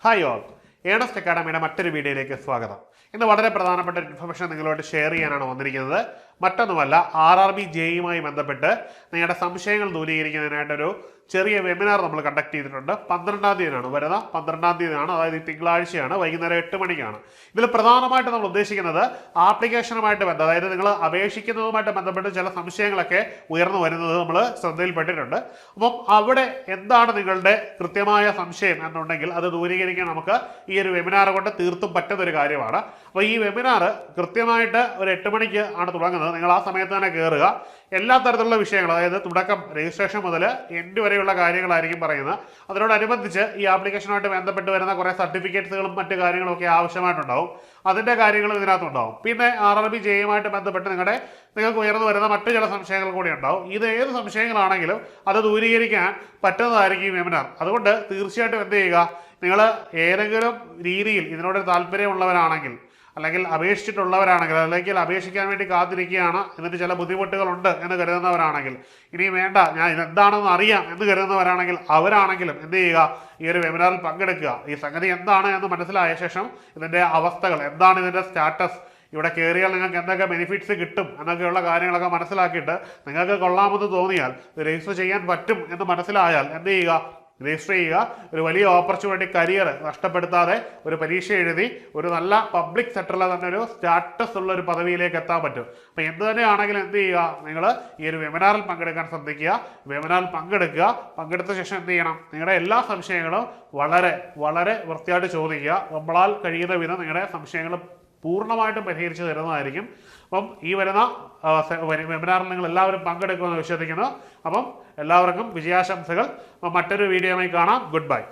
Hi all, Ernest അക്കാഡമിയുടെ മറ്റൊരു വീഡിയോയിലേക്ക് സ്വാഗതം. ഇന്ന് വളരെ പ്രധാനപ്പെട്ട ഒരു ഇൻഫർമേഷൻ നിങ്ങളുമായിട്ട് ഷെയർ ചെയ്യാനാണ് വന്നിരിക്കുന്നത്. മറ്റൊന്നുമല്ല, RRB JEയുമായി ബന്ധപ്പെട്ട് നിങ്ങളുടെ സംശയങ്ങൾ ദൂരീകരിക്കുന്നതിനായിട്ടൊരു ചെറിയ വെബിനാർ നമ്മൾ കണ്ടക്ട് ചെയ്തിട്ടുണ്ട്. 12-ാം തീയതിയാണ് വരുന്ന 12-ാം തീയതിയാണ്, അതായത് തിങ്കളാഴ്ചയാണ്, വൈകുന്നേരം 8 മണിക്കാണ്. ഇതിൽ പ്രധാനമായിട്ട് നമ്മൾ ഉദ്ദേശിക്കുന്നത് ആപ്ലിക്കേഷനുമായിട്ട് ബന്ധം, അതായത് നിങ്ങൾ അപേക്ഷിക്കുന്നതുമായിട്ട് ബന്ധപ്പെട്ട് ചില സംശയങ്ങളൊക്കെ ഉയർന്നു വരുന്നത് നമ്മൾ ശ്രദ്ധയിൽപ്പെട്ടിട്ടുണ്ട്. അപ്പം അവിടെ എന്താണ് നിങ്ങളുടെ കൃത്യമായ സംശയം എന്നുണ്ടെങ്കിൽ അത് ദൂരീകരിക്കാൻ നമുക്ക് ഈ ഒരു വെബിനാർ കൊണ്ട് തീർത്തും പറ്റുന്ന ഒരു കാര്യമാണ്. അപ്പോൾ ഈ വെബിനാർ കൃത്യമായിട്ട് ഒരു 8 മണിക്ക് ആണ് തുടങ്ങുന്നത്. നിങ്ങൾ ആ സമയത്ത് തന്നെ കയറുക. എല്ലാ തരത്തിലുള്ള വിഷയങ്ങൾ, അതായത് തുടക്കം രജിസ്ട്രേഷൻ മുതൽ എൻഡ് വരെയുള്ള കാര്യങ്ങളായിരിക്കും പറയുന്നത്. അതിനോടനുബന്ധിച്ച് ഈ ആപ്ലിക്കേഷനുമായിട്ട് ബന്ധപ്പെട്ട് വരുന്ന കുറേ സർട്ടിഫിക്കറ്റ്സുകളും മറ്റു കാര്യങ്ങളും ഒക്കെ ആവശ്യമായിട്ടുണ്ടാവും. അതിൻ്റെ കാര്യങ്ങളും ഇതിനകത്തുണ്ടാവും. പിന്നെ RRB JEയുമായിട്ട് ബന്ധപ്പെട്ട് നിങ്ങൾക്ക് ഉയർന്നു വരുന്ന മറ്റു ചില സംശയങ്ങൾ കൂടി ഉണ്ടാവും. ഇത് ഏത് സംശയങ്ങളാണെങ്കിലും അത് ദൂരീകരിക്കാൻ പറ്റുന്നതായിരിക്കും ഈ വെബിനാർ. അതുകൊണ്ട് തീർച്ചയായിട്ടും എന്ത് ചെയ്യുക, നിങ്ങൾ ഏതെങ്കിലും രീതിയിൽ ഇതിനോട് താല്പര്യമുള്ളവരാണെങ്കിൽ, അല്ലെങ്കിൽ അപേക്ഷിച്ചിട്ടുള്ളവരാണെങ്കിൽ, അല്ലെങ്കിൽ അപേക്ഷിക്കാൻ വേണ്ടി കാത്തിരിക്കുകയാണ്, എന്നിട്ട് ചില ബുദ്ധിമുട്ടുകളുണ്ട് എന്ന് കരുതുന്നവരാണെങ്കിൽ, ഇനി വേണ്ട ഞാൻ ഇതെന്താണെന്ന് അറിയാം എന്ന് കരുതുന്നവരാണെങ്കിൽ അവരാണെങ്കിലും എന്ത് ചെയ്യുക, ഈ ഒരു വെബിനാറിൽ പങ്കെടുക്കുക. ഈ സംഗതി എന്താണ് എന്ന് മനസ്സിലായ ശേഷം ഇതിൻ്റെ അവസ്ഥകൾ എന്താണ്, ഇതിൻ്റെ സ്റ്റാറ്റസ്, ഇവിടെ കയറിയാൽ നിങ്ങൾക്ക് എന്തൊക്കെ ബെനിഫിറ്റ്സ് കിട്ടും എന്നൊക്കെയുള്ള കാര്യങ്ങളൊക്കെ മനസ്സിലാക്കിയിട്ട് നിങ്ങൾക്ക് കൊള്ളാമെന്ന് തോന്നിയാൽ രജിസ്റ്റർ ചെയ്യാൻ പറ്റും എന്ന് മനസ്സിലായാൽ എന്ത് ചെയ്യുക, രജിസ്റ്റർ ചെയ്യുക. ഒരു വലിയ ഓപ്പർച്യൂണിറ്റി, കരിയർ നഷ്ടപ്പെടുത്താതെ ഒരു പരീക്ഷ എഴുതി ഒരു നല്ല പബ്ലിക് സെക്ടറിലെ തന്നെ ഒരു സ്റ്റാറ്റസ് ഉള്ള ഒരു പദവിയിലേക്ക് എത്താൻ പറ്റും. അപ്പോൾ എന്ത് തന്നെയാണെങ്കിലും എന്ത് ചെയ്യുക, നിങ്ങൾ ഈ ഒരു വെബിനാറിൽ പങ്കെടുക്കാൻ ശ്രദ്ധിക്കുക. വെബിനാറിൽ പങ്കെടുക്കുക. പങ്കെടുത്ത ശേഷം എന്ത് ചെയ്യണം, നിങ്ങളുടെ എല്ലാ സംശയങ്ങളും വളരെ വളരെ വൃത്തിയായിട്ട് ചോദിക്കുക. നമ്മളാൽ കഴിയുന്ന വിധം നിങ്ങളുടെ സംശയങ്ങൾ പൂർണ്ണമായിട്ടും പരിഹരിച്ച് തരുന്നതായിരിക്കും. അപ്പം ഈ വരുന്ന വെബിനാറിൽ നിങ്ങൾ എല്ലാവരും പങ്കെടുക്കുമെന്ന് വിശ്വസിക്കുന്നു. അപ്പം എല്ലാവർക്കും വിജയാശംസകൾ. അപ്പം മറ്റൊരു വീഡിയോയുമായി കാണാം. Good bye.